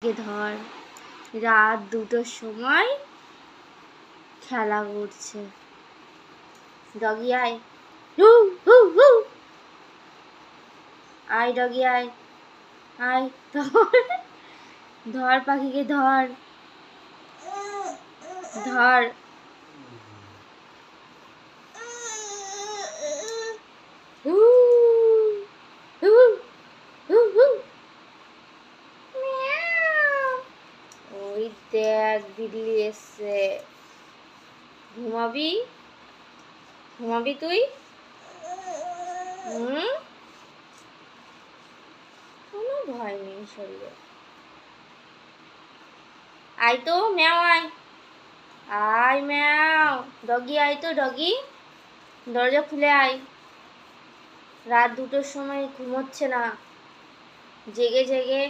ধর, রাত 2টোর সময় খেলা করছে। ডগি আয়, হু হু হু, আয় ডগি আয়, আয় ধর, ধর পাখিকে ধর, ধর। হু হু হু হু। ওই দেখ বিল্লি এসছে। ঘুমাবি? ঘুমাবি তুই? কোনো ভয় নেই শরীরে। আয় তো ম্যাও, আয় আয় ম্যাও। ডগি আয় তো ডগি, দরজা খুলে আয়। রাত 2টোর সময় ঘুমোচ্ছে না, জেগে জেগে